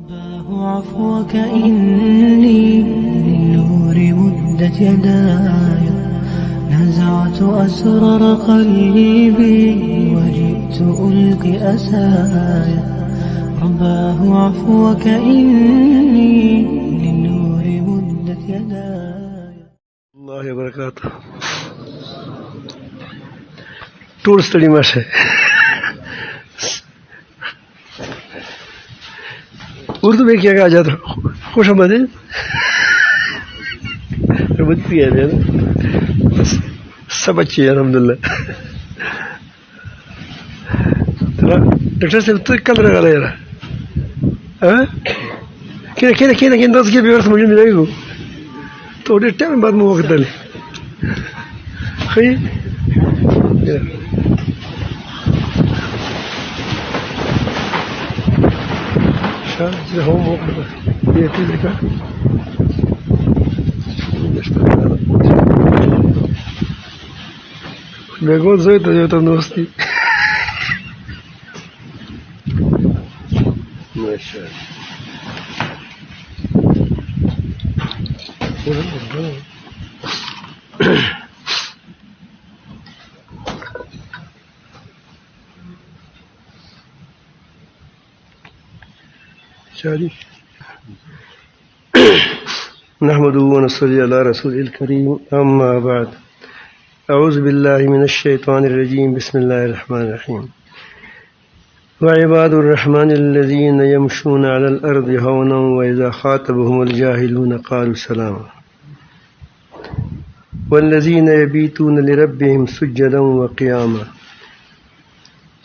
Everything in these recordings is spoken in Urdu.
عفوك إني للنور مدت يداي نزعت أسرار قلبي وجئت ألقي أسايا رباه عفوك إني للنور مدت يداي. اللہ وبرکاتہ. ٹور اسٹڈی میش ہے. اردو میں کیا کہا جاتا؟ خوش آمدید سب اچھی ہے الحمد للہ. ڈاکٹر صاحب تو کل لگا رہے دس کے بھی مجھے ملے گا تو ٹائم بعد میں وقت ڈالے ہوم ورک Бегут за это новости. نحمده ونصلي على رسوله الكريم أما بعد أعوذ بالله من الشيطان الرجيم بسم الله الرحمن الرحيم وعباد الرحمن الذين يمشون على الأرض هونا وإذا خاطبهم الجاهلون قالوا سلاما والذين يبيتون لربهم سجدا وقياما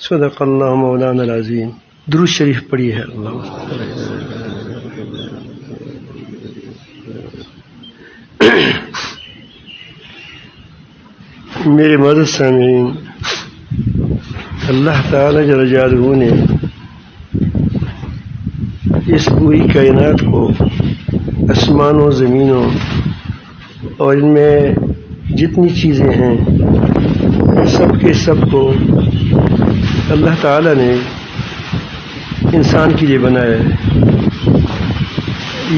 صدق الله مولانا العظيم. درود شریف پڑھی ہے. اللہ میرے معزز سامعین، اللہ تعالی جل جلالہ نے اس پوری کائنات کو، آسمانوں زمینوں اور ان میں جتنی چیزیں ہیں سب کے سب کو اللہ تعالی نے انسان کے لیے بنایا ہے.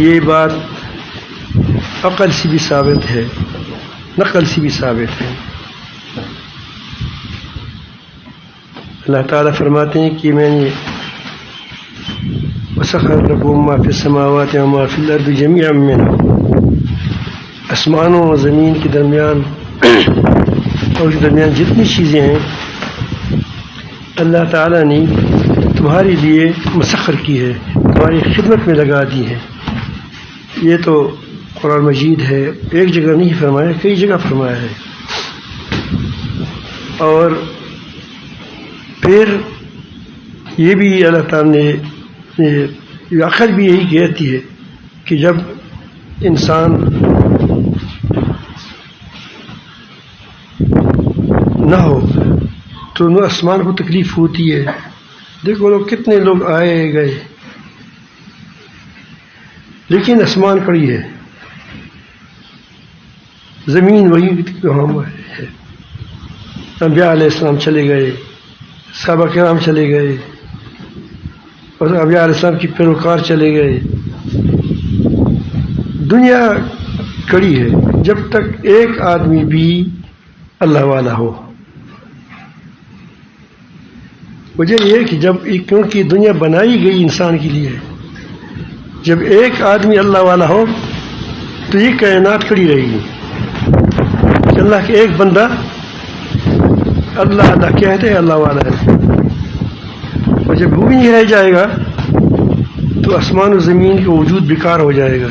یہ بات عقل سے بھی ثابت ہے، نقل سے بھی ثابت ہے. اللہ تعالیٰ فرماتے ہیں کہ میں نے وَسَخَّرَ لَكُم مَّا فِي السَّمَاوَاتِ وَمَا فِي الْأَرْضِ جَمِيعًا مِّنْهُ، آسمانوں اور زمین کے درمیان اور کے درمیان جتنی چیزیں ہیں اللہ تعالیٰ نے تمہارے لیے مسخر کی ہے، تمہاری خدمت میں لگا دی ہے. یہ تو قرآن مجید ہے، ایک جگہ نہیں فرمایا، کئی جگہ فرمایا ہے. اور پھر یہ بھی اللہ تعالیٰ نے عقل بھی یہی کہتی ہے کہ جب انسان نہ ہو تو نہ آسمان کو تکلیف ہوتی ہے. دیکھو لوگ کتنے لوگ آئے گئے لیکن آسمان پڑی ہے، زمین وہی کہاں ہے. انبیاء علیہ السلام چلے گئے، صحابہ کرام چلے گئے اور انبیاء علیہ السلام کی پیروکار چلے گئے. دنیا کڑی ہے جب تک ایک آدمی بھی اللہ والا ہو. وجہ یہ کہ جب کیونکہ دنیا بنائی گئی انسان کے لیے، جب ایک آدمی اللہ والا ہو تو یہ کائنات کھڑی رہے گی کہ اللہ کے ایک بندہ اللہ اللہ کہتے ہیں اللہ والا ہے. اور جب وہ بھی نہیں رہ جائے گا تو آسمان و زمین کا وجود بیکار ہو جائے گا.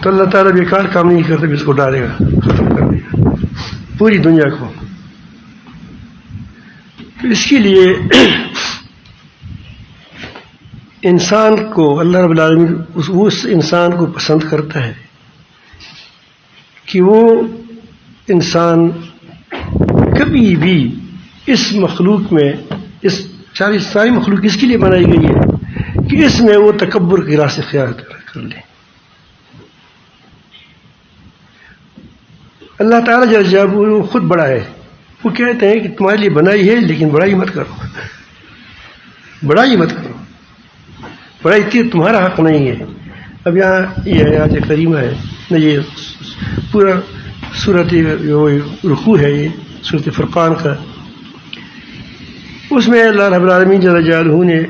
تو اللہ تعالیٰ بیکار کام نہیں کرتے، اس کو ڈالے گا، ختم کر دے گا پوری دنیا کو. تو اس کے لیے انسان کو اللہ رب العالمین اس انسان کو پسند کرتا ہے کہ وہ انسان کبھی بھی اس مخلوق میں، اس ساری مخلوق اس کے لیے بنائی گئی ہے کہ اس میں وہ تکبر کی راہ سے اختیار کر لے. اللہ تعالیٰ جل جلالہ خود بڑا ہے. وہ کہتے ہیں کہ تمہارے لیے بنائی ہے لیکن بڑائی مت کرو، بڑائی مت کرو. پڑھائی تمہارا حق نہیں ہے. اب یہاں یہ آیت کریمہ ہے نہ، یہ پورا صورت رکوع ہے، یہ صورت فرقان کا. اس میں اللہ رب العالمین جل جلالہ نے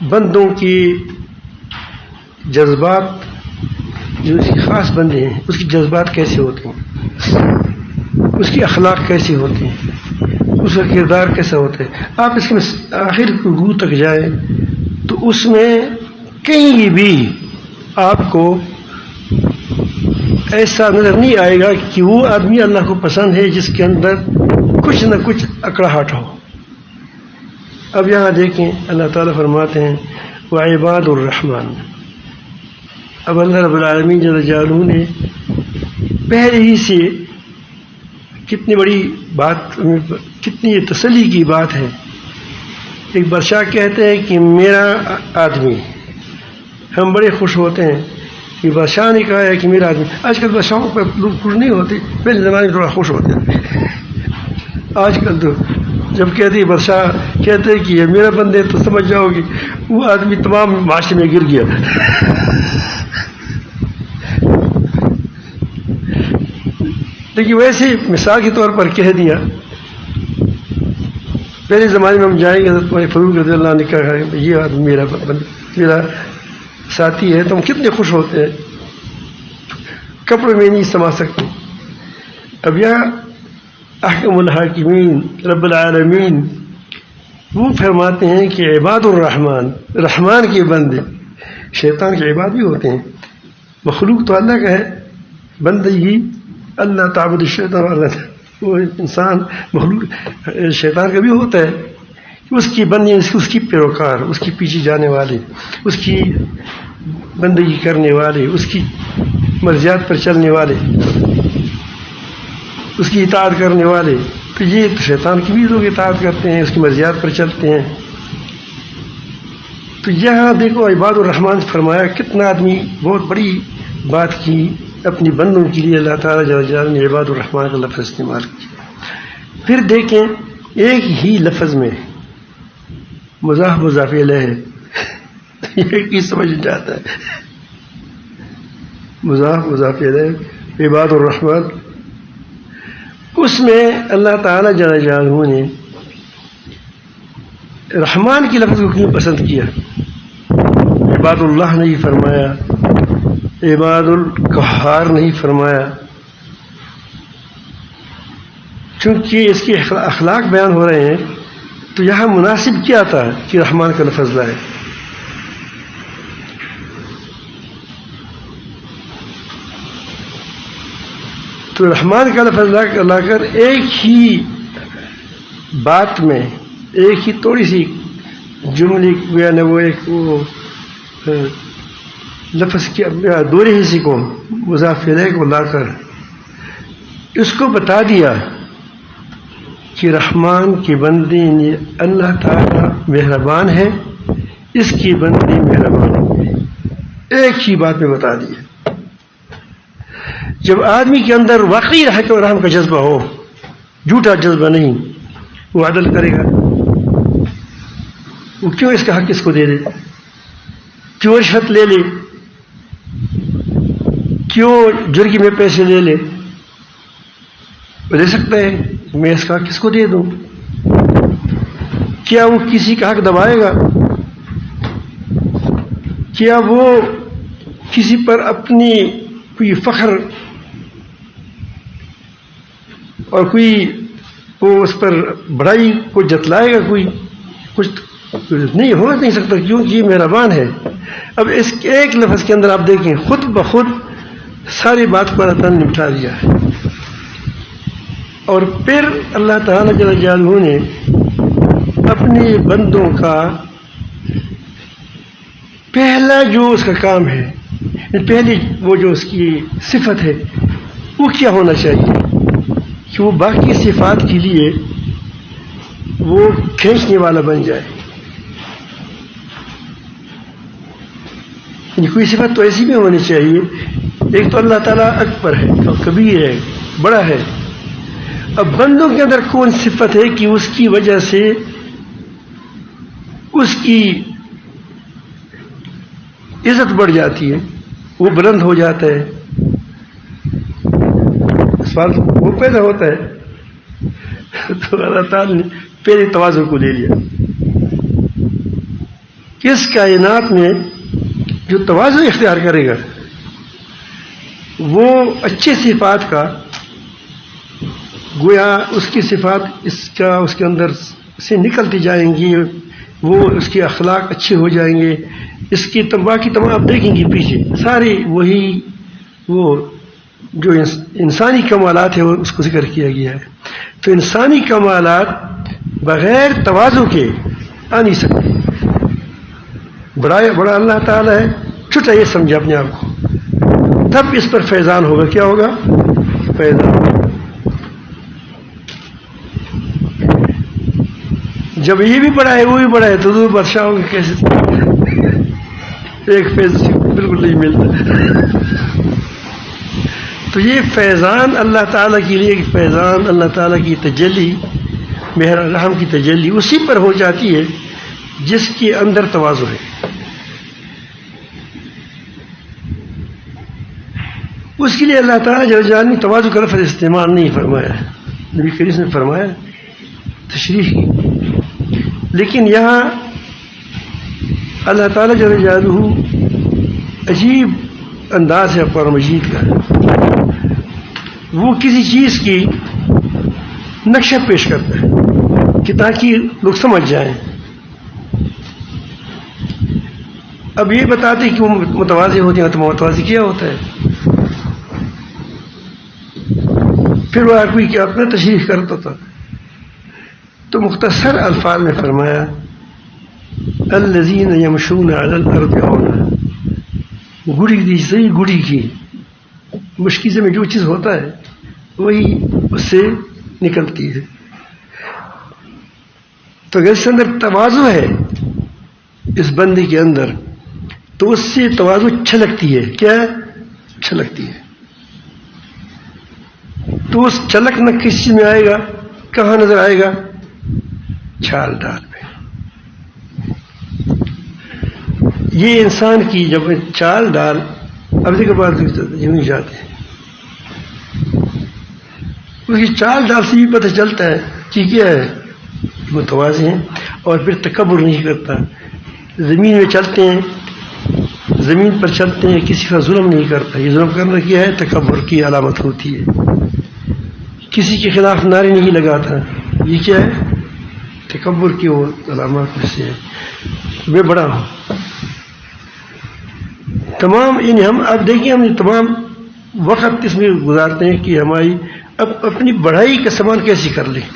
بندوں کی جذبات، جو اس کے خاص بندے ہیں، اس کی جذبات کیسے ہوتے ہیں، اس کی اخلاق کیسے ہوتے ہیں، اس کا کردار کیسا ہوتا ہے. آپ اس کے آخر رکوع تک جائیں تو اس میں کہیں بھی آپ کو ایسا نظر نہیں آئے گا کہ وہ آدمی اللہ کو پسند ہے جس کے اندر کچھ نہ کچھ اکڑاہٹ ہو. اب یہاں دیکھیں اللہ تعالیٰ فرماتے ہیں وعباد الرحمن. اب اللہ رب العالمین جل جلالہ نے پہلے ہی سے کتنی بڑی بات، کتنی تسلی کی بات ہے. ایک بادشاہ کہتے ہیں کہ میرا آدمی، ہم بڑے خوش ہوتے ہیں کہ بادشاہ نے کہا ہے کہ میرا آدمی. آج کل بادشاہوں پر لوگ خوش نہیں ہوتے، پہلے زمانے میں تھوڑا خوش ہوتے ہیں. آج کل تو جب کہتے بادشاہ کہتے کہ یہ میرا بندے تو سمجھ جاؤ گی وہ آدمی تمام معاشرے میں گر گیا. لیکن ویسے مثال کے طور پر کہہ دیا. پہلے زمانے میں ہم جائیں گے تو فاروق رضی اللہ عنہ نے کہا ہے یہ آدمی میرا ساتھی ہے تو ہم کتنے خوش ہوتے ہیں، کپڑے میں نہیں سما سکتے. اب یہاں احکم الحاکمین رب العالمین وہ فرماتے ہیں کہ عباد الرحمن، رحمان کے بندے. شیطان کے عباد بھی ہوتے ہیں، مخلوق تو اللہ کا ہے، بندگی اللہ تعبد الشیطان، اللہ وہ انسان مخلوق شیطان کا بھی ہوتا ہے. اس کی بندی، اس کی پیروکار، اس کی پیچھے جانے والے، اس کی بندگی کرنے والے، اس کی مرضیات پر چلنے والے، اس کی اطاعت کرنے والے. تو یہ تو شیطان کی بھی لوگ اطاعت کرتے ہیں، اس کی مرضیات پر چلتے ہیں. تو یہاں دیکھو عباد الرحمن فرمایا، کتنا آدمی بہت بڑی بات کی اپنی بندوں کے لیے. اللہ تعالیٰ جل جلالہ نے عباد الرحمن کا لفظ استعمال کیا. پھر دیکھیں ایک ہی لفظ میں مضاف مضاف الیہ ہے، ایک ہی سمجھ جاتا ہے. مضاف مضاف الیہ عباد الرحمن، اس میں اللہ تعالیٰ جل جلالہ نے رحمان کے لفظ کو کیوں پسند کیا؟ عباد اللہ نہیں فرمایا، عباد القہار نہیں فرمایا، چونکہ اس کے اخلاق بیان ہو رہے ہیں. تو یہاں مناسب کیا تھا کہ رحمان کا لفظ لائے. تو رحمان کا لفظ لا کر ایک ہی بات میں، ایک ہی تھوڑی سی جملے یعنی وہ ایک وہ لفظ کے دوسرے حصے کو مضاف الیہ کو لا کر اس کو بتا دیا کہ رحمان کے بندے نے اللہ تعالیٰ مہربان ہے، اس کی بندے مہربان ہے. ایک ہی بات میں بتا دیا. جب آدمی کے اندر واقعی رحم کا جذبہ ہو، جھوٹا جذبہ نہیں، وہ عدل کرے گا. وہ کیوں اس کا حق کس کو دے دے، کیوں رشوت لے لے، کیوں جرگی میں پیسے لے لے. وہ دے سکتا ہے، میں اس کا حق کس کو دے دوں. کیا وہ کسی کا حق دبائے گا؟ کیا وہ کسی پر اپنی کوئی فخر اور کوئی وہ اس پر بڑائی کو جتلائے گا؟ کوئی کچھ نہیں ہو نہیں سکتا، کیونکہ یہ مہربان ہے. اب اس ایک لفظ کے اندر آپ دیکھیں خود بخود ساری بات کو اللہ تعالیٰ نے نپٹا دیا ہے. اور پھر اللہ تعالیٰ جل جلالہ نے اپنے بندوں کا پہلا جو اس کا کام ہے، پہلی وہ جو اس کی صفت ہے، وہ کیا ہونا چاہیے کہ وہ باقی صفات کے لیے وہ کھینچنے والا بن جائے. کوئی صفت تو ایسی بھی ہونی چاہیے. ایک تو اللہ تعالیٰ اکبر ہے، کبیر ہے، بڑا ہے. اب بندوں کے اندر کون صفت ہے کہ اس کی وجہ سے اس کی عزت بڑھ جاتی ہے، وہ بلند ہو جاتا ہے، سوال وہ پیدا ہوتا ہے۔ تو اللہ تعالیٰ نے پہلے تواضع کو لے لیا۔ کس کائنات میں جو تواضع اختیار کرے گا وہ اچھی صفات کا گویا اس کی صفات اس کے اندر سے نکلتی جائیں گی، وہ اس کے اخلاق اچھے ہو جائیں گے، اس کی باقی تمام آپ دیکھیں گے پیچھے سارے وہی وہ جو انسانی کمالات ہیں وہ اس کو ذکر کیا گیا ہے۔ تو انسانی کمالات بغیر تواضع کے آ نہیں سکتے۔ بڑا اللہ تعالیٰ ہے، چھوٹا یہ سمجھے اپنے آپ کو، تب اس پر فیضان ہوگا۔ کیا ہوگا؟ فیضان۔ جب یہ بھی بڑا ہے وہ بھی بڑا ہے تو دو بادشاہ ہوگا، کیسے ایک فیض بالکل نہیں ملتا۔ تو یہ فیضان اللہ تعالیٰ کے لیے، فیضان اللہ تعالیٰ کی تجلی، مہر رحم کی تجلی اسی پر ہو جاتی ہے جس کے اندر تواضع ہے۔ اس کے لیے اللہ تعالیٰ جل جلالہ نے تواضع کا لفظ استعمال نہیں فرمایا، نبی کریم نے فرمایا تشریح کی، لیکن یہاں اللہ تعالیٰ جل جلالہ عجیب انداز ہے قرآن مجید کا، وہ کسی چیز کی نقشہ پیش کرتا ہے کہ تاکہ لوگ سمجھ جائیں۔ اب یہ بتاتے کہ وہ متواضع ہوتے ہیں، تو متواضع کیا ہوتا ہے؟ پھر وہ کوئی کہ اپنا تشریح کرتا تھا، تو مختصر الفاظ میں فرمایا الذین یمشون علی الارض ہونا، گڑی دی صحیح گڑی کی مشکیزے میں جو چیز ہوتا ہے وہی اس سے نکلتی ہے۔ تو اگر اس کے اندر تواضع ہے اس بندے کے اندر تو اس سے تواضع چھلکتی ہے۔ کیا چھلکتی ہے؟ تو اس چھلک نہ کس چیز میں آئے گا؟ کہاں نظر آئے گا؟ چھال ڈال میں۔ یہ انسان کی جب چال ڈال اب دیکھو بات یوں ہی جاتے ہیں، اس کی چال ڈال سے بھی پتہ چلتا ہے کہ کیا ہے، متواضع ہیں اور پھر تکبر نہیں کرتا، زمین میں چلتے ہیں، زمین پر چلتے ہیں، کسی کا ظلم نہیں کرتا۔ یہ ظلم کرنا کیا ہے؟ تکبر کی علامت ہوتی ہے۔ کسی کے خلاف نعرے نہیں لگاتا، یہ کیا ہے؟ تکبر کی وہ علامات میں سے ہے، میں بڑا ہوں۔ تمام ہم اب دیکھیں ہم تمام وقت اس میں گزارتے ہیں کہ ہماری اب اپنی بڑائی کا سامان کیسے کر لیں۔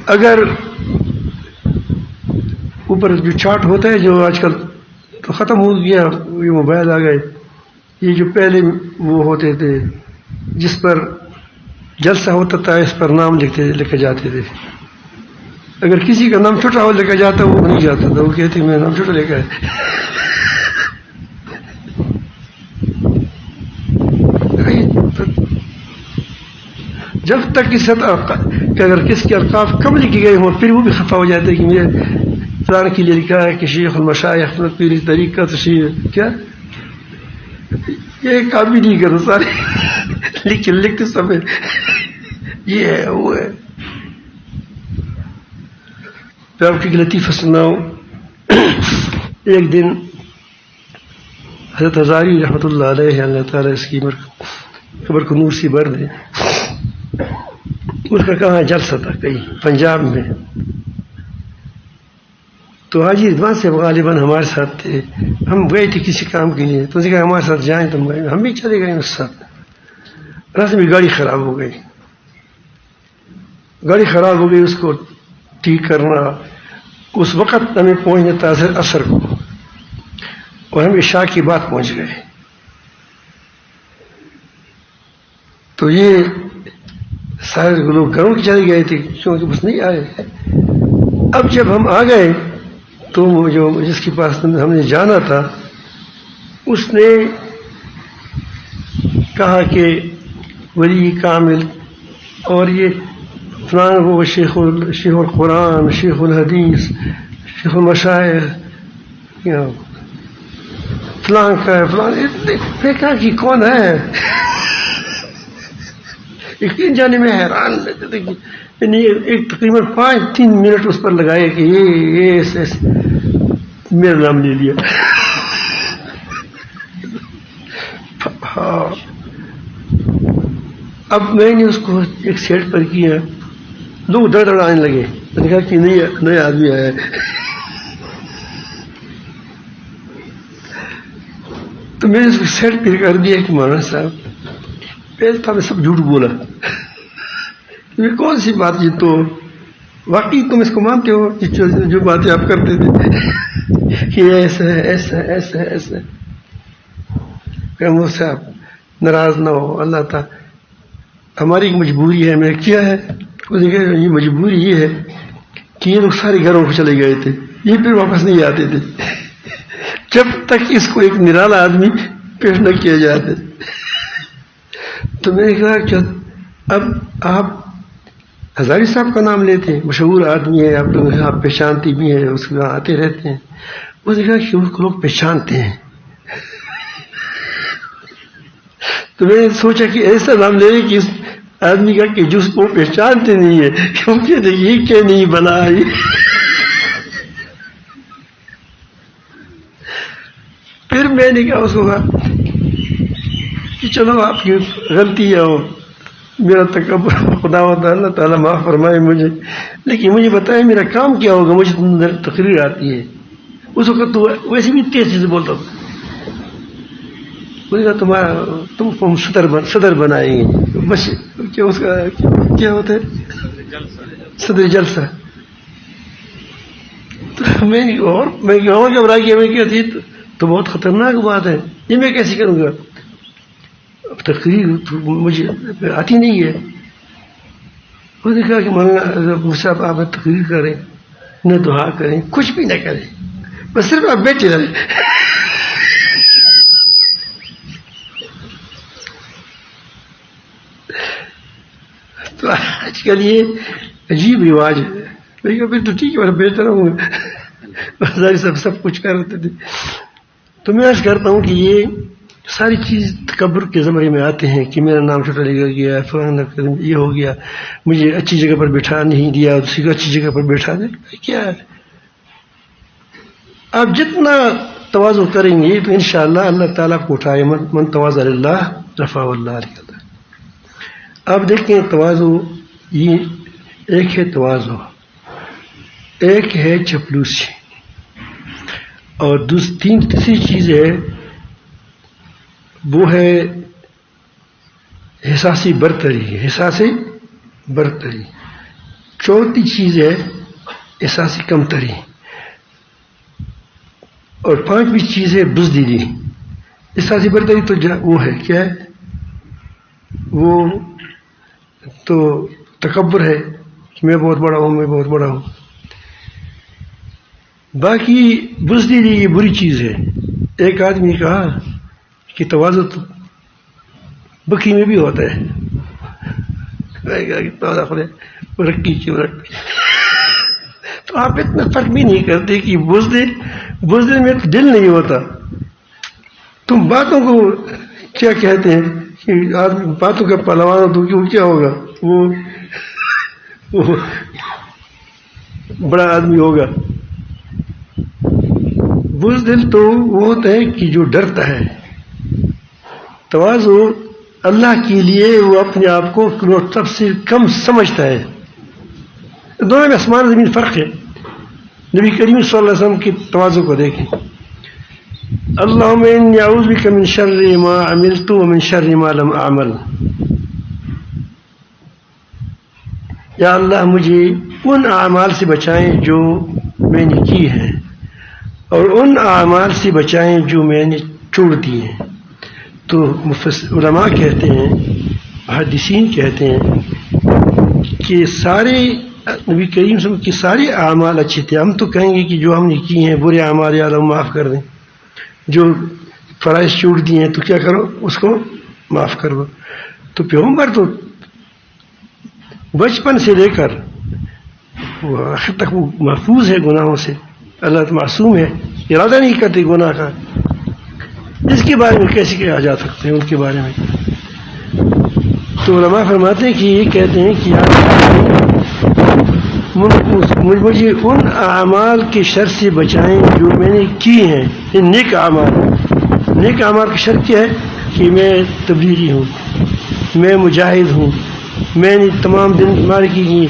اگر اوپر جو چارٹ ہوتا ہے جو آج کل تو ختم ہو گیا، یہ موبائل آ گئے، یہ جو پہلے وہ ہوتے تھے جس پر جلسہ ہوتا تھا اس پر نام لکھے جاتے تھے، اگر کسی کا نام چھوٹا ہو لکھا جاتا وہ نہیں جاتا تھا، وہ کہتے میں نام چھوٹا لکھا ہے۔ جب تک کہ اگر کس کے القاف کم لکھے گئے ہوں پھر وہ بھی خفا ہو جاتے کہ میرے فلان کے لیے لکھا ہے کہ شیخ المشائخ پیر طریقہ تشریح، کیا یہ کام بھی نہیں کرو، سارے لکھتے سب یہ ہے وہ ہے۔ پھر آپ کی لطیفہ سناؤں، ایک دن حضرت ہزاری رحمۃ اللہ علیہ، اللہ تعالیٰ اس کی قبر کو نور سے بھر دے، اس کا کہاں جلسہ تھا کہیں پنجاب میں، تو حاجی رضوان سے غالباً ہمارے ساتھ تھے، ہم گئے تھے کسی کام کے لیے، تو کہا ہمارے ساتھ جائیں، تو ہم بھی چلے گئے اس ساتھ۔ راستے میں گاڑی خراب ہو گئی، اس کو ٹھیک کرنا، اس وقت ہمیں پہنچنا تھا عصر کو اور ہم عشاء کی بات پہنچ گئے، تو یہ سارے لوگ گھروں کے چلے گئے تھے کیونکہ بس نہیں آئے۔ اب جب ہم آ گئے تو جو جس کے پاس ہم نے جانا تھا اس نے کہا کہ ولی کامل اور یہ فلان وہ شیخ القرآن، شیخ الحدیث، شیخ المشائخ، یہاں فلاں کا ہے فلاں. میں کہا کہ کون ہے؟ یقین جانے میں حیران رہتے تھے کہ ایک تقریباً 5-3 منٹ اس پر لگائے کہ یہ میرا نام لے لیا. ہاں اب میں نے اس کو ایک سیٹ پر کیا، لوگ دڑ آنے لگے. میں نے کہا کہ نئے آدمی آیا ہے. تو میں نے اس کو سیٹ پہ کر دیا کہ مولانا صاحب پہلے تھا میں سب جھوٹ بولا. یہ کون سی بات جی؟ تو واقعی تم اس کو مانتے ہو کہ جو باتیں آپ کرتے تھے کہ ایسا ہے ایسا ہے ایسا ہے ایسا ہے. کہ مجھ سے آپ ناراض نہ ہو، اللہ تعالیٰ ہماری ایک مجبوری ہے. میں کیا ہے؟ وہ دیکھا یہ مجبوری یہ ہے کہ یہ لوگ سارے گھروں کو چلے گئے تھے، یہ پھر واپس نہیں آتے تھے جب تک اس کو ایک نرالا آدمی پیش نہ کیا جاتے. تو میں نے کہا کہ اب آپ ہزاری صاحب کا نام لیتے ہیں، مشہور آدمی ہے، آپ لوگ آپ پہچانتی بھی ہیں، اس کے آتے رہتے ہیں. وہ دیکھا کہ اس کو لوگ پہچانتے ہیں. تو میں نے سوچا کہ ایسا نام لے کہ اس آدمی کا کہ جس کو پہچانتے نہیں ہے، کیونکہ دیکھیے کہ نہیں بنا. پھر میں نے کہا اس کو کہا کہ چلو آپ کی غلطی ہے، میرا تکبر خدا ہوتا ہے، اللہ تعالیٰ معاف فرمائے مجھے، لیکن مجھے بتائے میرا کام کیا ہوگا. مجھے تقریر آتی ہے. اس وقت تو ویسے بھی تیز سے بولتا تھا. مجھے کہا تم کو ہم صدر بنائیں گے. بس کیا اس کا کیا ہوتا ہے؟ صدر جلسہ. تو میں اور گھبرا گیا. میں کیا تھی تو بہت خطرناک بات ہے، یہ میں کیسے کروں گا؟ اب تقریر مجھے آتی نہیں ہے. انہوں نے کہا کہ مولانا صاحب آپ تقریر کریں، نہ دعا کریں، کچھ بھی نہ کریں، بس صرف آپ بیٹھے رہیں. تو آج کل یہ عجیب رواج ہے. میں کہا پھر تو ٹھیک ہے، بہتر ہوں گا. سب کچھ کر رہتے تھے. تو میں عرض کرتا ہوں کہ یہ ساری چیز تکبر کے زمرے میں آتے ہیں کہ میرا نام چھوٹا لگا گیا، فلانا یہ ہو گیا، مجھے اچھی جگہ پر بٹھا نہیں دیا، دوسری کو اچھی جگہ پر بٹھا دے. کیا ہے؟ آپ جتنا تواضع کریں گے تو انشاءاللہ اللہ تعالیٰ کو اٹھائے. من تواضع للہ رفعہ اللہ علیہ. آپ دیکھیں تواضع یہ ایک ہے، تواضع ایک ہے چپلوسی، اور تیسری چیز ہے وہ ہے احساسی برتری. احساسی برتری. چوتھی چیز ہے احساسی کمتری، اور پانچویں چیز ہے بزدلی. احساسی برتری تو وہ ہے کیا ہے؟ وہ تو تکبر ہے کہ میں بہت بڑا ہوں، میں بہت بڑا ہوں. باقی بزدلی یہ بری چیز ہے. ایک آدمی نے کہا کہ تواضع تو بکری میں بھی ہوتا ہے. رکھی کیوں رکھی. تو آپ اتنا فرق بھی نہیں کرتے کہ بزدل میں تو دل نہیں ہوتا. تم باتوں کو کیا کہتے ہیں کہ آدمی باتوں کا پہلوان تو کیا ہوگا، وہ بڑا آدمی ہوگا. بزدل تو وہ ہوتا ہے کہ جو ڈرتا ہے. تواضع اللہ کے لیے وہ اپنے آپ کو سب سے کم سمجھتا ہے. دونوں میں آسمان زمین فرق ہے. نبی کریم صلی اللہ علیہ وسلم کی تواضع کو دیکھیں. اللہم انی اعوذ بک من شر ما عملت ومن شر ما لم اعمل. یا اللہ مجھے ان اعمال سے بچائیں جو میں نے کی ہیں، اور ان اعمال سے بچائیں جو میں نے چھوڑ دیے ہیں. تو علماء کہتے ہیں، محدثین کہتے ہیں کہ سارے نبی کریم صلی اللہ علیہ وسلم کے سارے اعمال اچھے تھے. ہم تو کہیں گے کہ جو ہم نے کیے ہیں برے اعمال یا اللہ معاف کر دیں، جو فرائض چھوٹ دیے ہیں تو کیا کرو، اس کو معاف کرو. تو پیغمبر تو بچپن سے لے کر آخر تک وہ محفوظ ہے گناہوں سے. اللہ معصوم ہے. ارادہ نہیں کرتے گناہ کا، اس کے بارے میں کیسے کہا جا سکتے ہیں ان کے بارے میں؟ تو علماء فرماتے ہیں کہ یہ کہتے ہیں کہ مجھے ان اعمال کے شر سے بچائیں جو میں نے کی ہیں، ان نیک اعمال کی شر کیا ہے کہ میں تبلیغی ہوں، میں مجاہد ہوں، میں نے تمام دن مارکی کی،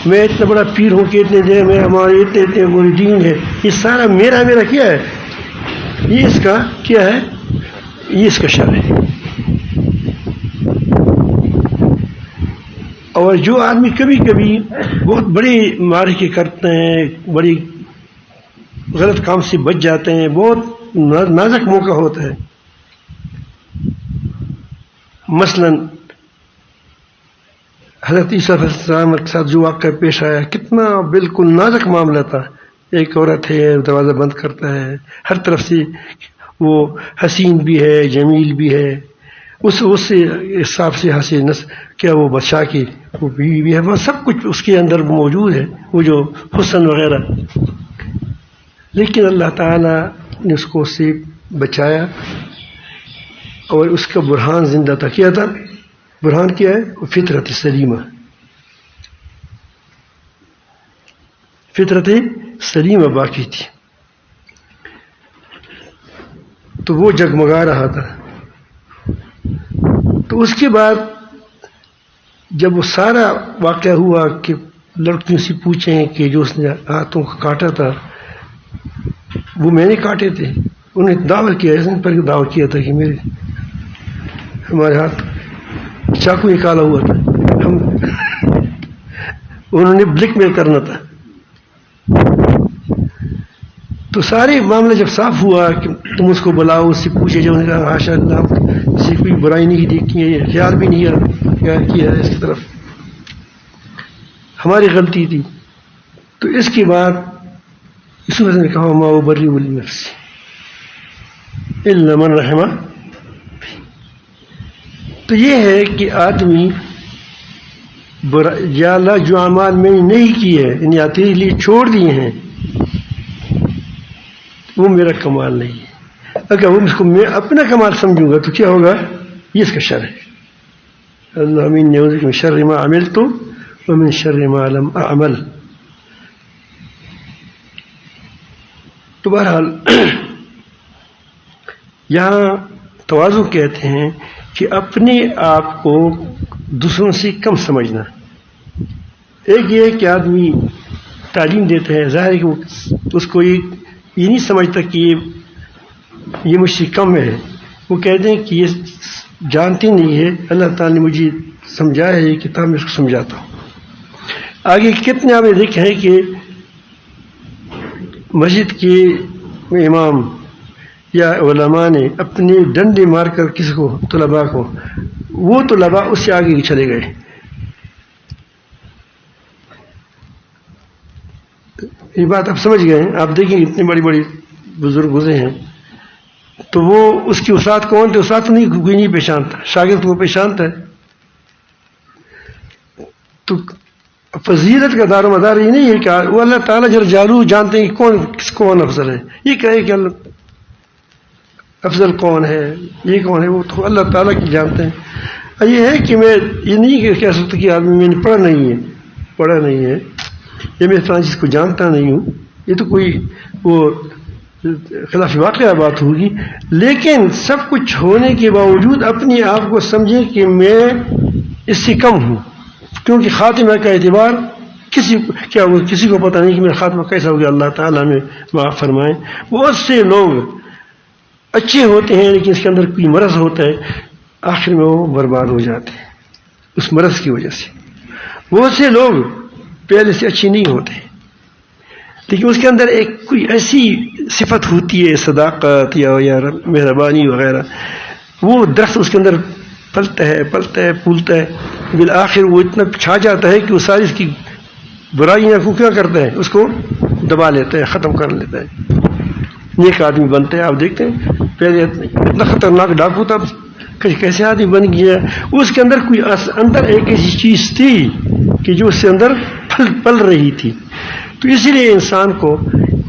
میں اتنا بڑا پیر ہوں کہ اتنے دیر میں ہمارے اتنے مریدین ہے، یہ سارا میرا کیا ہے؟ یہ اس کا کیا ہے؟ یہ اس کا شر ہے۔ اور جو آدمی کبھی کبھی بہت بڑی معرکے کرتے ہیں، بڑی غلط کام سے بچ جاتے ہیں، بہت نازک موقع ہوتا ہے، مثلا حضرت عیسیٰ علیہ السلام کے ساتھ جو واقعہ پیش آیا، کتنا بالکل نازک معاملہ تھا۔ ایک عورت ہے، دروازہ بند کرتا ہے، ہر طرف سے وہ حسین بھی ہے، جمیل بھی ہے، اس سے حساب سے کیا وہ بادشاہ کی وہ بیوی بھی ہے، وہ سب کچھ اس کے اندر موجود ہے، وہ جو حسن وغیرہ، لیکن اللہ تعالیٰ نے اس کو اس سے بچایا اور اس کا برہان زندہ تھا۔ کیا تھا برہان؟ کیا ہے؟ فطرت سلیمہ، فطرت سلیمہ باقی تھی، تو وہ جگمگا رہا تھا۔ تو اس کے بعد جب وہ سارا واقعہ ہوا کہ لڑکیوں سے پوچھیں کہ جو اس نے ہاتھوں کو کاٹا تھا وہ میں نے کاٹے تھے، انہیں دعویٰ کیا، اس نے پر دعویٰ کیا تھا کہ ہمارے ہاتھ چاقو نکالا ہوا تھا، انہوں نے بلیک میل کرنا تھا۔ تو سارے معاملہ جب صاف ہوا کہ تم اس کو بلاؤ، اس سے پوچھے، جب انہوں نے کہا حاشا اللہ، سے کوئی برائی نہیں دیکھی ہے، خیال بھی نہیں کیا ہے اس کی طرف، ہماری غلطی تھی۔ تو اس کے بعد یوسف نے کہا ما ابرئ نفسی الا من رحمہ۔ تو یہ ہے کہ آدمی یا اللہ جو اعمال میں نے نہیں کیے ہیں، یعنی تیرے لیے چھوڑ دیے ہیں، وہ میرا کمال نہیں ہے۔ اگر وہ اس کو میں اپنا کمال سمجھوں گا تو کیا ہوگا؟ یہ اس کا شر ہے۔ اللہم انی اعوذ بک من شر ما عملت ومن شر ما لم اعمل۔ تو بہرحال یہاں تواضع کہتے ہیں کہ اپنے آپ کو دوسروں سے کم سمجھنا۔ ایک یہ ہے کہ آدمی تعلیم دیتا ہے، ظاہر ہے کہ اس کو یہ نہیں سمجھتا کہ یہ مجھ سے کم ہے، وہ کہتے ہیں کہ یہ جانتی نہیں ہے، اللہ تعالیٰ نے مجھے سمجھایا ہے یہ کتاب، میں اس کو سمجھاتا ہوں۔ آگے کتنے آپ نے دیکھے ہیں کہ مسجد کے امام یا علماء نے اپنے ڈنڈے مار کر کسی کو، طلباء کو، وہ طلباء اس سے آگے چلے گئے۔ یہ بات آپ سمجھ گئے ہیں؟ آپ دیکھیں اتنے بڑی بڑی بزرگ گزرے ہیں، تو وہ اس کے استاد کون تھے؟ استاد تو کوئی نہیں پہچانتا، شاگرد کو پہچانتا ہے۔ تو فضیلت کا دار و مدار یہ نہیں ہے کہ وہ اللہ تعالیٰ جل جلالہ جانتے ہیں کہ کون افضل ہے، یہ کہے کہ اللہ افضل کون ہے، یہ کون ہے، وہ تو اللہ تعالیٰ کی جانتے ہیں۔ یہ ہے کہ میں یہ نہیں کہہ سکتا کہ آدمی میں نے پڑھا نہیں ہے، یہ میں فلاں چیز کو جانتا نہیں ہوں، یہ تو کوئی وہ خلاف واقعہ بات ہوگی۔ لیکن سب کچھ ہونے کے باوجود اپنے آپ کو سمجھیں کہ میں اس سے کم ہوں، کیونکہ خاتمہ کا اعتبار کسی کو پتہ نہیں کہ میرا خاتمہ کیسا ہو گیا، اللہ تعالیٰ میں معاف فرمائیں۔ بہت سے لوگ اچھے ہوتے ہیں لیکن اس کے اندر کوئی مرض ہوتا ہے، آخر میں وہ برباد ہو جاتے ہیں اس مرض کی وجہ سے۔ بہت سے لوگ پہلے سے اچھے نہیں ہوتے لیکن اس کے اندر ایک کوئی ایسی صفت ہوتی ہے، صداقت یا مہربانی وغیرہ، وہ درخت اس کے اندر پھلتا ہے پھولتا ہے، بالآخر وہ اتنا چھا جاتا ہے کہ وہ ساری اس کی برائیاں کو کیا کرتا ہے، اس کو دبا لیتا ہے، ختم کر لیتا ہے، نیک آدمی بنتا ہے۔ آپ دیکھتے ہیں پہلے اتنا خطرناک ڈاکو تھا، کیسے آدمی بن گیا، اس کے اندر کوئی اندر ایک ایسی چیز تھی کہ جو اس سے اندر پل رہی تھی۔ تو اسی لیے انسان کو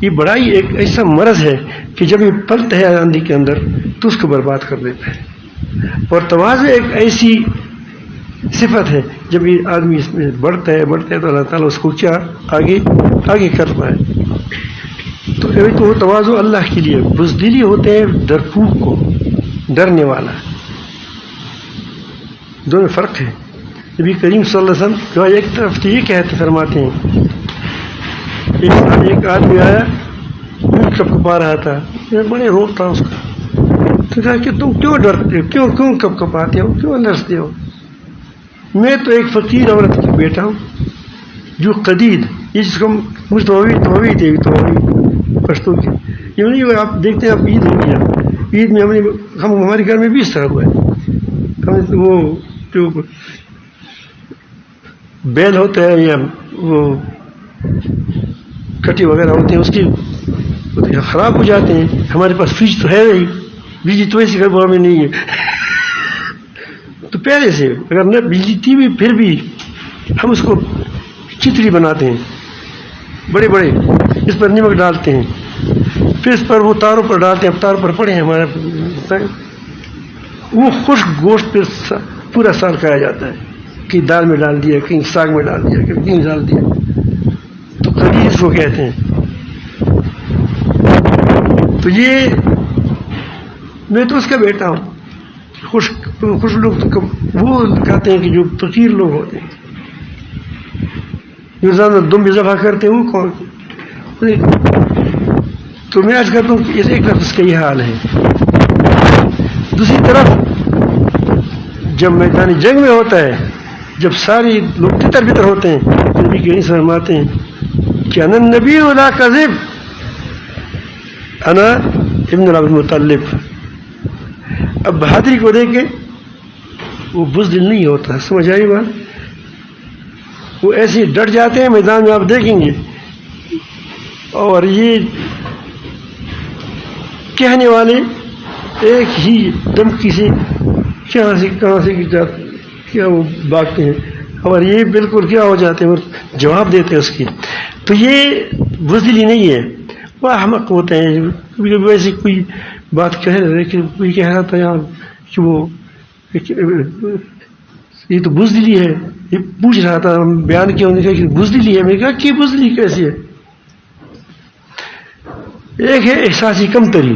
یہ بڑائی ایک ایسا مرض ہے کہ جب یہ پلتا ہے آندھی کے اندر تو اس کو برباد کر دیتا ہے. اور تواضع ایک ایسی صفت ہے جب یہ آدمی اس میں بڑھتا ہے تو اللہ تعالیٰ اس کو کیا آگے کر پائے. تو تواضع اللہ کے لیے. بزدلی ہوتے ہیں ڈرپوک کو، ڈرنے والا. دونوں فرق ہے. نبی کریم صلی اللہ علیہ وسلم جو ایک طرف تو یہ کہتے فرماتے ہیں، ایک آدمی آیا کپ کپا رہا تھا، بڑے روپ تھا اس کا، تو کہا کہ تم کیوں ڈرتے ہو، کیوں کپ کپاتے ہو، کیوں لرزتے ہو؟ میں تو ایک فقیر عورت کا بیٹا ہوں جو قدید، یہ جس کو مجھ توی دیوی پشتو کی. یہ نہیں آپ دیکھتے ہیں، آپ عید ہو گیا، عید میں ہمارے گھر میں بھی اس طرح ہوا ہے. وہ جو بیل ہوتا ہے یا وہ کٹی وغیرہ ہوتے ہیں اس کی خراب ہو جاتے ہیں. ہمارے پاس فریج تو ہے نہیں، بجلی تو ایسی گھر میں نہیں ہے. تو پہلے سے اگر نہ بجلی تھی بھی پھر بھی ہم اس کو چتری بناتے ہیں، بڑے بڑے، اس پر نمک ڈالتے ہیں، پھر اس پر وہ تاروں پر ڈالتے ہیں. اب تاروں پر پڑے ہیں ہمارے، وہ خشک گوشت پہ پورا سال کھایا جاتا ہے. کہیں دال میں ڈال دیا، کہیں ساگ میں ڈال دیا، کہیں ڈال دیا. تو قدید اس کو کہتے ہیں. تو یہ میں تو اس کا بیٹا ہوں. خوش لوگ تو وہ کہتے ہیں کہ جو فقیر لوگ ہوتے ہیں، جو زیادہ دم اضافہ کرتے ہیں، وہ کون؟ تو میں آج کرتا ہوں کہ اس ایک لفظ کا یہ حال ہے. دوسری طرف جب میدان جنگ میں ہوتا ہے، جب ساری لوگ تتر بتر ہوتے ہیں، نبی کے فرماتے ہیں کہ انا النبی لا کذب، انا ابن عبد المطلب. اب بہادری کو دیکھ کے وہ بزدل نہیں ہوتا، سمجھ آئی بات؟ وہ ایسے ڈٹ جاتے ہیں میدان میں، آپ دیکھیں گے. اور یہ کہنے والے ایک ہی دمکی سے کہاں سے کیا وہ بھاگتے ہیں، اور یہ بالکل کیا ہو جاتے ہیں اور جواب دیتے ہیں اس کی. تو یہ بزدلی نہیں ہے، وہ احمق ہوتے ہیں. کبھی کبھی ویسے کوئی بات کہہ رہے کہ کوئی کہہ رہا تھا یہاں کہ وہ یہ تو بزدلی ہے، یہ پوچھ رہا تھا بیان کیا، انہوں نے کہا کہ بزدلی ہے. میں نے کہا کہ بزدلی کیسی ہے؟ ایک ہے احساسی کمتری،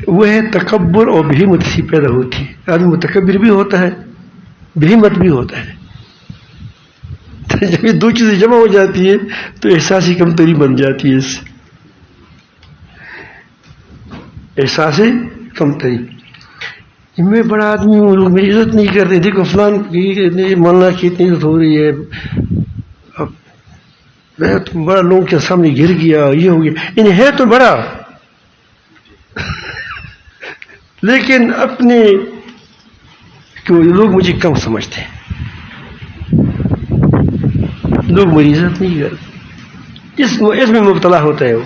وہ ہے تکبر اور بہیمت سی پیدا ہوتی ہے. آدمی متکبر بھی ہوتا ہے، بہیمت بھی ہوتا ہے. جب یہ دو چیزیں جمع ہو جاتی ہے تو احساسی کمتری بن جاتی ہے. اس سے احساس کمتری، میں بڑا آدمی ہوں، لوگ میری عزت نہیں کرتے، دیکھو فلان مولانا کی اتنی عزت ہو رہی ہے، اب میں تو بڑا لوگوں کے سامنے گر گیا، یہ ہو گیا. انہیں ہے تو بڑا، لیکن اپنے لوگ مجھے کم سمجھتے ہیں، لوگ میری عزت نہیں کرتے. اس میں مبتلا ہوتا ہے. وہ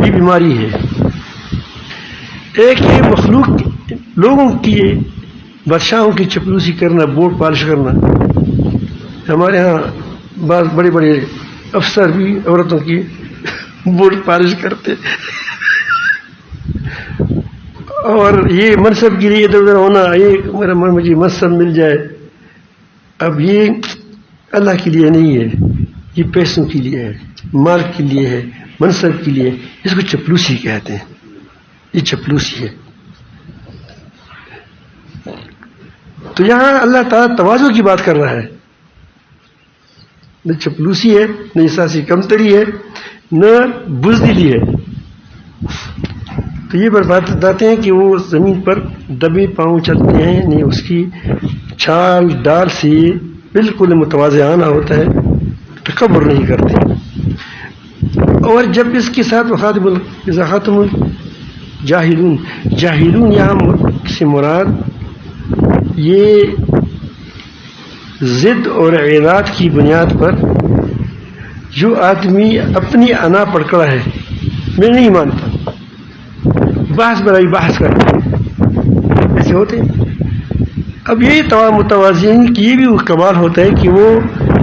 یہ بیماری ہے. ایک ہے مخلوق لوگوں کی بادشاہوں کی چپلوسی کرنا، بورڈ پالش کرنا. ہمارے ہاں بعض بڑے بڑے افسر بھی عورتوں کی بورڈ پالش کرتے، اور یہ منصب کے لیے ادھر ادھر ہونا، یہ مجھے منصب مل جائے. اب یہ اللہ کے لیے نہیں ہے، یہ پیسوں کے لیے ہے، مال کے لیے ہے، منصب کے لیے. اس کو چپلوسی کہتے ہیں. یہ چپلوسی ہے. تو یہاں اللہ تعالیٰ تواضع کی بات کر رہا ہے. نہ چپلوسی ہے، نہ احساسی کمتری ہے، نہ بزدلی ہے. تو یہ بتاتے ہیں کہ وہ زمین پر دبے پاؤں چلتے ہیں، نہیں اس کی چھال ڈال سے بالکل متواضعانہ ہوتا ہے، تکبر نہیں کرتے. اور جب اس کے ساتھ خاتم جاہلون، جاہلون یہاں سے مراد یہ ضد اور اعراض کی بنیاد پر جو آدمی اپنی انا پر کڑا ہے، میں نہیں مانتا، بحث برائی بحث کرتے ہیں، ایسے ہوتے ہیں. اب یہی تمام متوازن کی بھی وہ کمال ہوتا ہے کہ وہ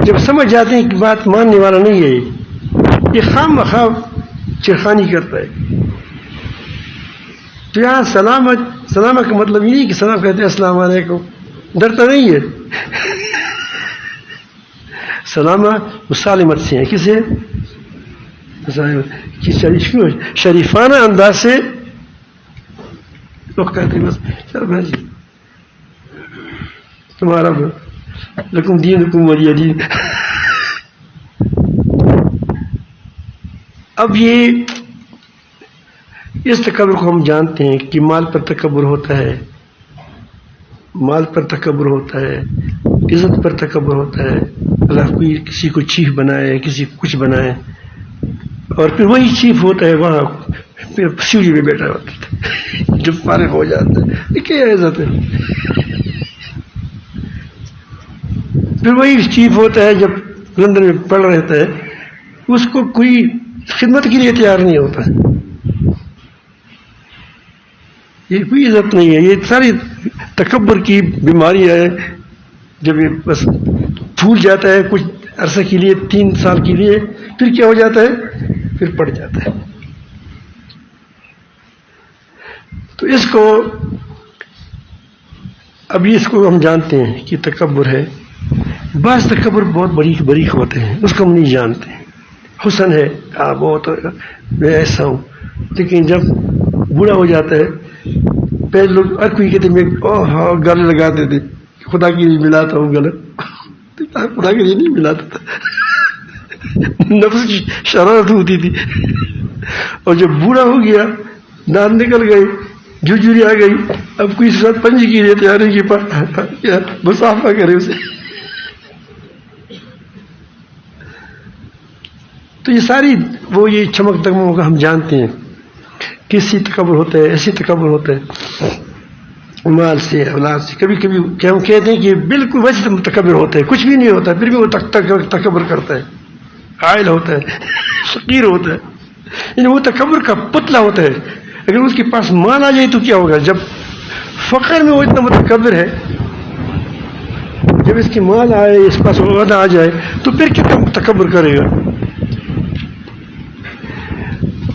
جب سمجھ جاتے ہیں کہ بات ماننے والا نہیں ہے، یہ خام بخواہ چرخانی کرتا ہے. تو یہاں سلامہ کا مطلب یہ نہیں کہ سلام کہتے ہیں السلام علیکم، ڈرتا نہیں ہے. سلامہ مسالمت سے ہے. کسے؟ شریفانہ انداز سے لوگ کہتے ہیں بس چل بھائی جی تمہارا لکم دینکم ولی دین. اب یہ اس تکبر کو ہم جانتے ہیں کہ مال پر تکبر ہوتا ہے، مال پر تکبر ہوتا ہے، عزت پر تکبر ہوتا ہے. اللہ کوئی کسی کو چیف بنائے، کسی کو کچھ بنائے، اور پھر وہی چیف ہوتا ہے وہاں پھر سیڑھی میں بیٹھا ہوتا ہے جب فارغ ہو جاتا ہے. یہ کیا عزت ہے؟ پھر وہی چیف ہوتا ہے جب لندن میں پڑھ رہتا ہے، اس کو کوئی خدمت کے لیے تیار نہیں ہوتا. یہ کوئی عزت نہیں ہے. یہ ساری تکبر کی بیماری ہے. جب یہ بس پھول جاتا ہے کچھ عرصہ کے لیے، 3 سال کے لیے، پھر کیا ہو جاتا ہے؟ پھر پڑ جاتا ہے. تو اس کو ابھی اس کو ہم جانتے ہیں کہ تکبر ہے. بعض تکبر بہت بریک ہوتے ہیں، اس کو ہم نہیں جانتے. حسن ہے، بہت میں ایسا ہوں، لیکن جب بوڑھا ہو جاتا ہے، پہلے لوگ ہر کوئی کہتے میں گلے لگاتے تھے، خدا کے لیے ملاتا ہوں گلے، خدا کے لیے نہیں ملاتا تھا. نفس کی شرارت ہوتی تھی. اور جب بوڑھا ہو گیا، دانت نکل گئے، جھجھری آ گئی، اب کوئی ساتھ پنجی کی رہتے آنے کے پاس مسافہ کرے اسے. تو یہ ساری وہ یہ چمک دمک کا ہم جانتے ہیں. کسی تکبر ہوتا ہے، ایسی تکبر ہوتا ہے مال سے، اولاد سے. کبھی کبھی ہم کہتے ہیں کہ بالکل ویسے تکبر ہوتا ہے، کچھ بھی نہیں ہوتا، پھر بھی وہ تکبر کرتا ہے، قائل ہوتا ہے، فقیر ہوتا ہے. یعنی وہ تکبر کا پتلا ہوتا ہے. اگر اس کے پاس مال آ جائے تو کیا ہوگا؟ جب فقر میں وہ اتنا متکبر ہے، جب اس کے مال آئے، اس پاس عہدہ آ جائے، تو پھر کتنا تکبر کرے گا؟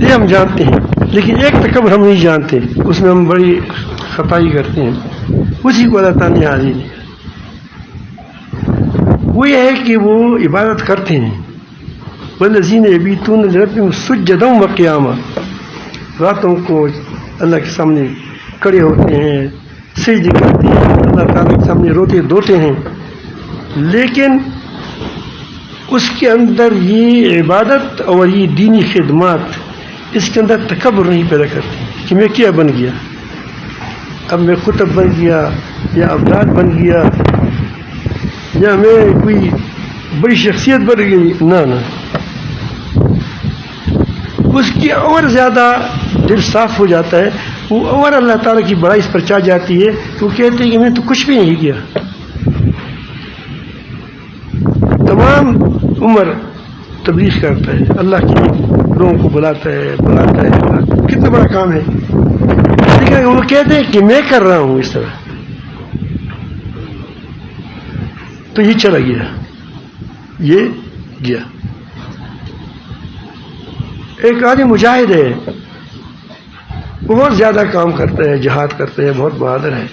یہ ہم جانتے ہیں. لیکن ایک تکبر ہم نہیں جانتے، اس میں ہم بڑی خطائی کرتے ہیں. اسی کو اللہ تعالیٰ نے حاضر ہے. وہ یہ ہے کہ وہ عبادت کرتے ہیں. والذین یبیتون لربہم سجدا وقیاما، راتوں کو اللہ کے سامنے کھڑے ہوتے ہیں، سجدے کرتے ہیں، اللہ تعالیٰ کے سامنے روتے دھوتے ہیں. لیکن اس کے اندر یہ عبادت اور یہ دینی خدمات اس کے اندر تکبر نہیں پیدا کرتی کہ میں کیا بن گیا، اب میں قطب بن گیا یا ابدال بن گیا یا میں کوئی بڑی شخصیت بن گئی. نہ اس کی اور زیادہ دل صاف ہو جاتا ہے، وہ اور اللہ تعالیٰ کی بڑائی اس پر چاہ جاتی ہے. وہ کہتے ہیں کہ میں تو کچھ بھی نہیں کیا. تمام عمر تبلیغ کرتا ہے، اللہ کے لوگوں کو بلاتا ہے. کتنا بڑا کام ہے. لیکن وہ کہتے ہیں کہ میں کر رہا ہوں اس طرح، تو یہ چلا گیا، یہ گیا. ایک آدمی مجاہد ہے، بہت زیادہ کام کرتا ہے، جہاد کرتا ہے، بہت بہادر ہے،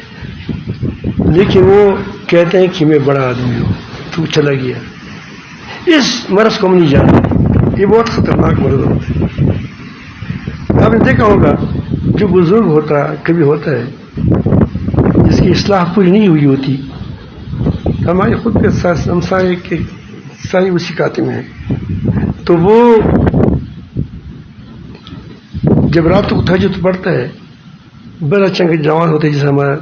لیکن وہ کہتے ہیں کہ میں بڑا آدمی ہوں، تو چلا گیا. اس مرض کو ہم نہیں جانتے. یہ بہت خطرناک مرض ہوتا ہے. آپ نے دیکھا ہوگا جو بزرگ ہوتا کبھی ہوتا ہے جس کی اصلاح پوری نہیں ہوئی ہوتی. ہمارے خود کے ہمسائے کے ساری اسی کاتے میں ہیں. تو وہ جب رات کو تہجد پڑھتا ہے، بڑا چنگا جوان ہوتا ہے جیسے ہمارا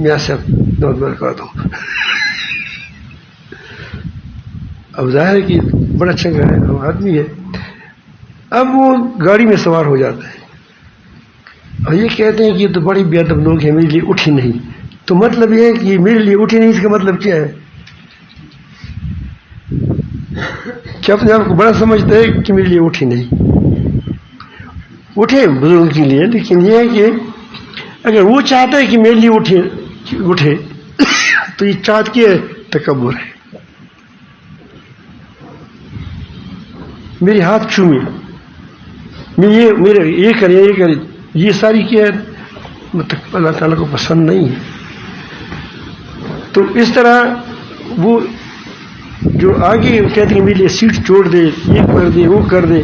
میاں صاحب بہت برکات ہوں. اب ظاہر ہے کہ بڑا چنگا ہے آدمی ہے. اب وہ گاڑی میں سوار ہو جاتا ہے اور یہ کہتے ہیں کہ یہ تو بڑی بے ادب لوگ ہیں، میرے لیے اٹھی نہیں. تو مطلب یہ ہے کہ میرے لیے اٹھی نہیں، اس کا مطلب کیا ہے؟ کہ اپنے آپ کو بڑا سمجھتا ہے کہ میرے لیے اٹھی نہیں. اٹھے بزرگوں کے لیے، لیکن یہ ہے کہ اگر وہ چاہتا ہے کہ میرے لیے اٹھے تو یہ چاہت کی تکبر ہے. میرے ہاتھ چومے، میرے یہ کرے یہ ساری کیا ہے مطلب اللہ تعالیٰ کو پسند نہیں ہے. تو اس طرح وہ جو آگے کہتے ہیں میرے لیے سیٹ چھوڑ دے، یہ کر دے، وہ کر دے.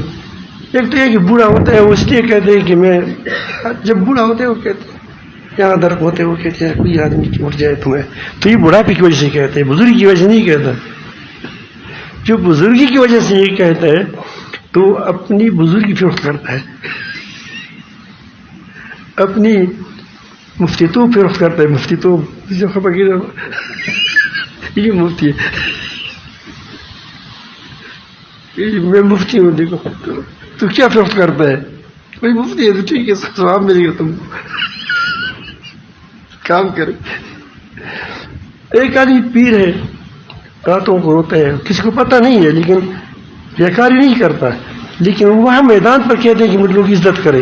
ایک تو یہ کہ بوڑھا ہوتا ہے وہ اس لیے کہتے ہیں کہ میں، جب بوڑھا ہوتے ہیں وہ کہتے ہیں یہاں درد ہوتے وہ کہتے ہیں کوئی آدمی اٹھ جائے تمہیں، تو یہ بڑھاپے کی وجہ سے کہتے ہیں، بزرگی کی وجہ سے نہیں کہتا. جو بزرگی کی وجہ سے یہ کہتا ہے تو اپنی بزرگی فروخت کرتا ہے، اپنی مفتی تو فروخت کرتا ہے. مفتی تو جو خبر یہ مفتی ہے، میں مفتی ہوں، دیکھو تو کیا فروخت کرتا ہے؟ کوئی مفتی ہے تو ٹھیک ہے، ثواب ملے گا، تم کام کرے. ایک آدمی پیر ہے، راتوں کو روتا ہے، کسی کو پتہ نہیں ہے، لیکن بیکاری نہیں کرتا، لیکن وہاں میدان پر کہتے ہیں کہ مجھے لوگ عزت کریں.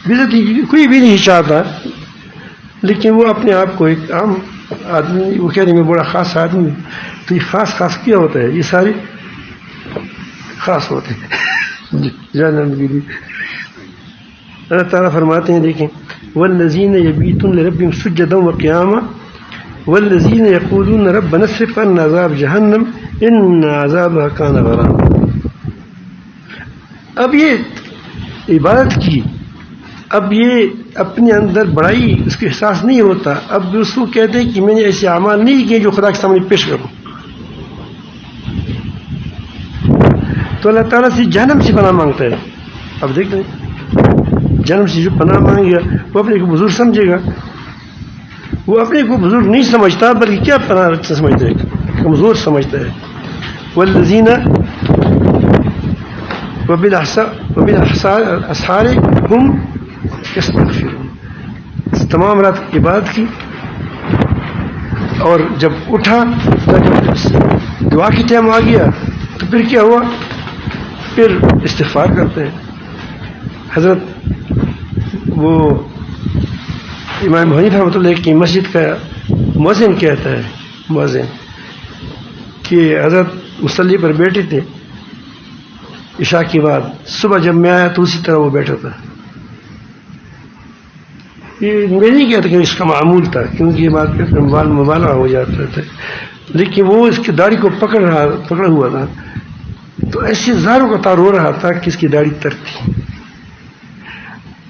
عزت کوئی بھی نہیں چاہتا، لیکن وہ اپنے آپ کو ایک عام آدمی، وہ کہتے ہیں میں بڑا خاص آدمی ہوں. تو یہ خاص کیا ہوتا ہے؟ یہ سارے خاص ہوتے ہیں جانم گیری. اللہ تعالیٰ فرماتے ہیں دیکھیں والذین یبیتون لربہم سجدا وقیاما والذین یقولون ربنا اصرف عنا عذاب جہنم ان عذابها کان غراما. اب یہ عبادت کی، اب یہ اپنے اندر بڑائی اس کے احساس نہیں ہوتا. اب اس کو کہتے ہیں کہ میں نے ایسے اعمال نہیں کیے جو خدا کے سامنے پیش کروں. تو اللہ تعالیٰ سے جہنم سے پناہ مانگتا ہے. اب دیکھتے ہیں جہنم سے جو پناہ مانگے گا وہ اپنے کو بزرگ سمجھے گا. وہ اپنے کو بزرگ نہیں سمجھتا بلکہ کیا پناہ سمجھتا ہے؟ کمزور سمجھتا ہے. والذین وبالاسحار هم یستغفرون. تمام رات عبادت کی اور جب اٹھا دعا کی ٹائم آ گیا تو پھر کیا ہوا؟ پھر استغفار کرتے ہیں. حضرت وہ امام حنیفہ رحمۃ اللہ کی مسجد کا مؤذن کہتا ہے، مؤذن کہ حضرت مصلی پر بیٹھے تھے عشاء کے بعد، صبح جب میں آیا تو اسی طرح وہ بیٹھا تھا. یہ میں نہیں کہتا کہ اس کا معمول تھا، کیونکہ یہ بات مبالغہ ہو جاتا تھا، لیکن وہ اس کی داڑھی کو پکڑا ہوا تھا تو ایسے زاروں کا تار ہو رہا تھا کہ اس کی داڑھی تر تھی.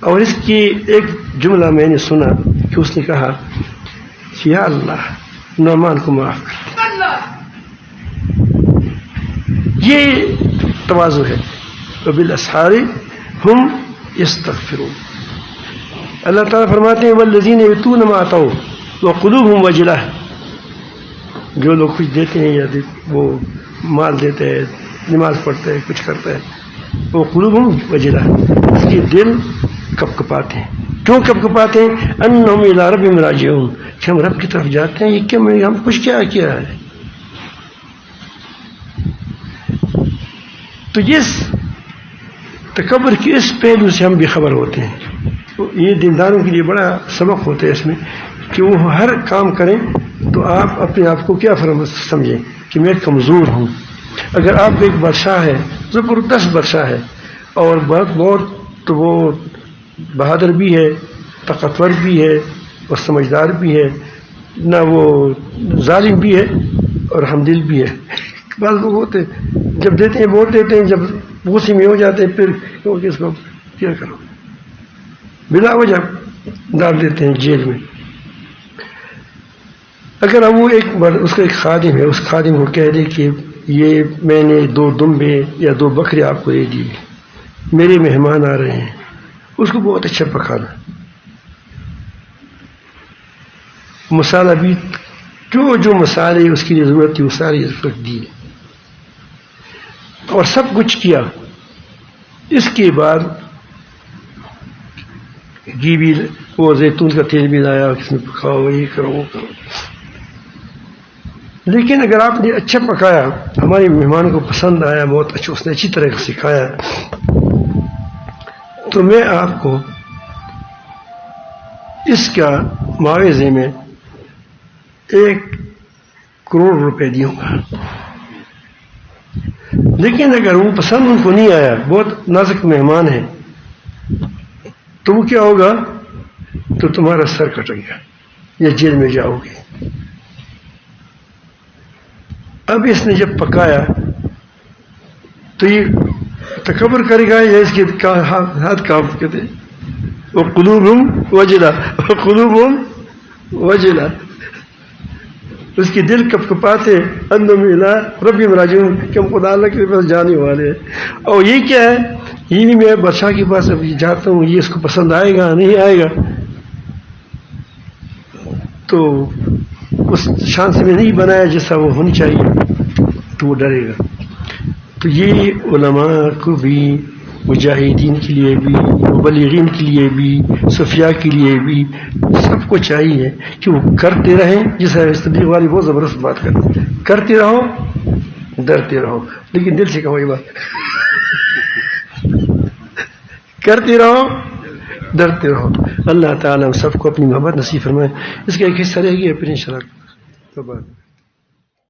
اور اس کی ایک جملہ میں نے سنا کہ اس نے کہا یا اللہ نعمان کو معاف کر. یہ تواضع ہے. وبالاسحار هم یستغفرون. اللہ تعالیٰ فرماتے ہیں والذین یؤتون ما آتوا وقلوبهم وجلہ. جو لوگ کچھ دیتے ہیں یا وہ مال دیتے ہیں، نماز پڑھتے ہیں، کچھ کرتے ہیں، وہ قلوبهم وجلہ، اس کے دل کپ کپاتے ہیں. کیوں کپ کپاتے ہیں؟ انہم الی ربہم راجعون، کہ ہم رب کی طرف جاتے ہیں. یہ کیا ہم کچھ کیا ہے؟ تو اس تکبر کی اس پہلو سے ہم بھی خبر ہوتے ہیں. یہ دینداروں کے لیے بڑا سبق ہوتا ہے اس میں کہ وہ ہر کام کریں تو آپ اپنے آپ کو کیا سمجھیں کہ میں کمزور ہوں. اگر آپ ایک بادشاہ ہے، زبردست بادشاہ ہے اور بہت تو وہ بہادر بھی ہے، طاقتور بھی ہے اور سمجھدار بھی ہے، نہ وہ ظالم بھی ہے اور ہمدل بھی ہے. بعض لوگ ہوتے جب دیتے ہیں ووٹ دیتے ہیں، جب غصے میں ہو جاتے ہیں پھر اس کو کیا کرو، بلا وجہ ڈال دیتے ہیں جیل میں. اگر اب وہ اس کا ایک خادم ہے، اس خادم کو کہہ دے کہ یہ میں نے 2 دمبے یا 2 بکرے آپ کو دے دی، میرے مہمان آ رہے ہیں، اس کو بہت اچھا پکانا، مسالہ بھی جو مسالے اس کے لیے ضرورت تھی وہ ساری رکھ دی اور سب کچھ کیا. اس کے بعد گھی بھی، وہ زیتون کا تیل بھی لایا، اس میں پکاؤ، یہ کرو وہ کرو. لیکن اگر آپ نے اچھا پکایا، ہمارے مہمان کو پسند آیا، بہت اچھا، اس نے اچھی طرح سکھایا، تو میں آپ کو اس کا معاوضے میں 1 کروڑ روپے دوں گا. لیکن اگر وہ پسند ان کو نہیں آیا، بہت نازک مہمان ہے، تو وہ کیا ہوگا؟ تو تمہارا سر کٹے گا یا جیل میں جاؤ گے۔ اب اس نے جب پکایا تو یہ تکبر کرے گا یا اس کے ہاتھ کام کہتے وقلوبہم وجلہ، وقلوبہم وجلہ، اس کی دل کپ کپاتے انہم الی ربہم راجعون کہ ہم خدا اللہ کے پاس جانے والے ہیں۔ اور یہ کیا ہے؟ یہ میں بادشاہ کے پاس اب جاتا ہوں، یہ اس کو پسند آئے گا نہیں آئے گا، تو اس شان سے میں نہیں بنایا جیسا وہ ہونی چاہیے، تو وہ ڈرے گا۔ تو یہ علماء کو بھی، مجاہدین کے لیے بھی، مبلغین کے لیے بھی، صوفیاء کے لیے بھی، سب کو چاہیے کہ وہ کرتے رہیں، جیسا تبلیغ والی بہت زبردست بات کرتے ہیں، کرتے رہو ڈرتے رہو، لیکن دل سے کہو یہ بات، کرتے رہو ڈرتے رہو۔ اللہ تعالیٰ ہم سب کو اپنی محبت نصیب فرمائے۔ اس کا ایک حصہ رہ گیا، پھر انشاءاللہ